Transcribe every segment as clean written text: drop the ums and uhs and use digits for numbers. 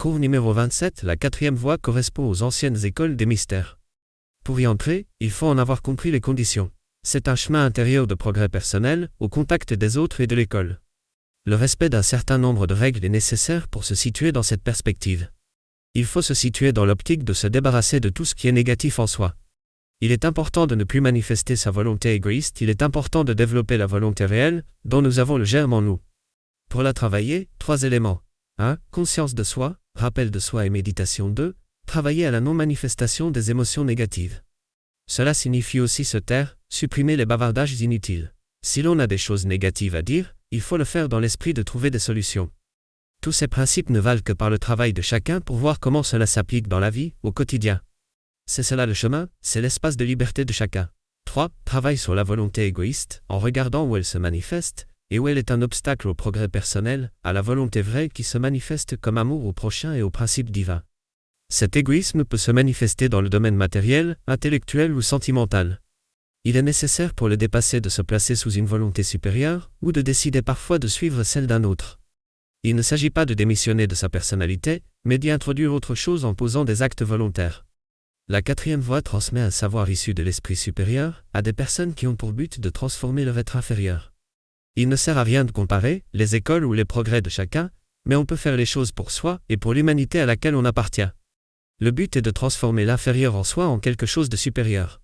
Cours numéro 27, la quatrième voie correspond aux anciennes écoles des mystères. Pour y entrer, il faut en avoir compris les conditions. C'est un chemin intérieur de progrès personnel, au contact des autres et de l'école. Le respect d'un certain nombre de règles est nécessaire pour se situer dans cette perspective. Il faut se situer dans l'optique de se débarrasser de tout ce qui est négatif en soi. Il est important de ne plus manifester sa volonté égoïste, il est important de développer la volonté réelle, dont nous avons le germe en nous. Pour la travailler, 3 éléments. 1. Conscience de soi, rappel de soi et méditation. 2. Travailler à la non-manifestation des émotions négatives. Cela signifie aussi se taire, supprimer les bavardages inutiles. Si l'on a des choses négatives à dire, il faut le faire dans l'esprit de trouver des solutions. Tous ces principes ne valent que par le travail de chacun pour voir comment cela s'applique dans la vie, au quotidien. C'est cela le chemin, c'est l'espace de liberté de chacun. 3. Travail sur la volonté égoïste, en regardant où elle se manifeste, et où elle est un obstacle au progrès personnel, à la volonté vraie qui se manifeste comme amour au prochain et au principe divin. Cet égoïsme peut se manifester dans le domaine matériel, intellectuel ou sentimental. Il est nécessaire pour le dépasser de se placer sous une volonté supérieure, ou de décider parfois de suivre celle d'un autre. Il ne s'agit pas de démissionner de sa personnalité, mais d'y introduire autre chose en posant des actes volontaires. La quatrième voie transmet un savoir issu de l'esprit supérieur à des personnes qui ont pour but de transformer leur être inférieur. Il ne sert à rien de comparer les écoles ou les progrès de chacun, mais on peut faire les choses pour soi et pour l'humanité à laquelle on appartient. Le but est de transformer l'inférieur en soi en quelque chose de supérieur.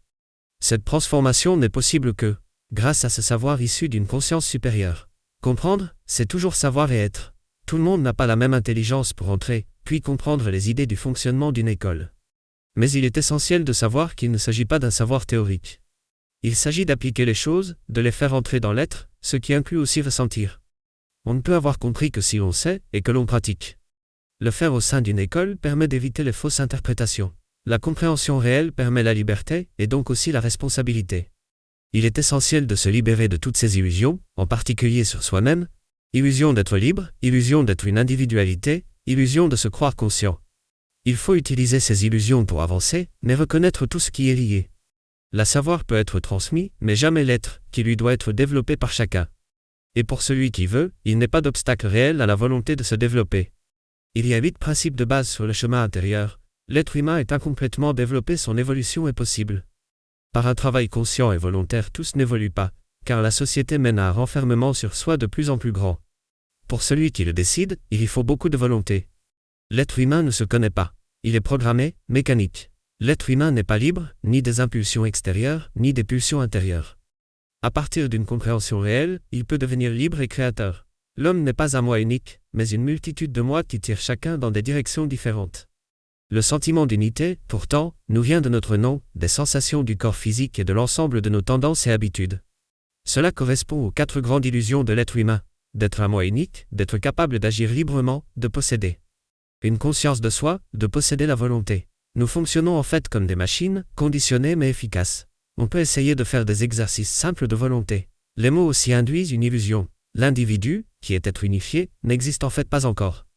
Cette transformation n'est possible que grâce à ce savoir issu d'une conscience supérieure. Comprendre, c'est toujours savoir et être. Tout le monde n'a pas la même intelligence pour entrer, puis comprendre les idées du fonctionnement d'une école. Mais il est essentiel de savoir qu'il ne s'agit pas d'un savoir théorique. Il s'agit d'appliquer les choses, de les faire entrer dans l'être, ce qui inclut aussi ressentir. On ne peut avoir compris que si l'on sait et que l'on pratique. Le faire au sein d'une école permet d'éviter les fausses interprétations. La compréhension réelle permet la liberté et donc aussi la responsabilité. Il est essentiel de se libérer de toutes ces illusions, en particulier sur soi-même, illusion d'être libre, illusion d'être une individualité, illusion de se croire conscient. Il faut utiliser ces illusions pour avancer, mais reconnaître tout ce qui est lié. Le savoir peut être transmis, mais jamais l'être, qui lui doit être développé par chacun. Et pour celui qui veut, il n'est pas d'obstacle réel à la volonté de se développer. Il y a 8 principes de base sur le chemin intérieur. L'être humain est incomplètement développé, son évolution est possible. Par un travail conscient et volontaire, tous n'évoluent pas, car la société mène à un renfermement sur soi de plus en plus grand. Pour celui qui le décide, il y faut beaucoup de volonté. L'être humain ne se connaît pas. Il est programmé, mécanique. L'être humain n'est pas libre, ni des impulsions extérieures, ni des pulsions intérieures. À partir d'une compréhension réelle, il peut devenir libre et créateur. L'homme n'est pas un moi unique, mais une multitude de moi qui tirent chacun dans des directions différentes. Le sentiment d'unité, pourtant, nous vient de notre nom, des sensations du corps physique et de l'ensemble de nos tendances et habitudes. Cela correspond aux 4 grandes illusions de l'être humain, d'être un moi unique, d'être capable d'agir librement, de posséder une conscience de soi, de posséder la volonté. Nous fonctionnons en fait comme des machines, conditionnées mais efficaces. On peut essayer de faire des exercices simples de volonté. Les mots aussi induisent une illusion. L'individu, qui est être unifié, n'existe en fait pas encore.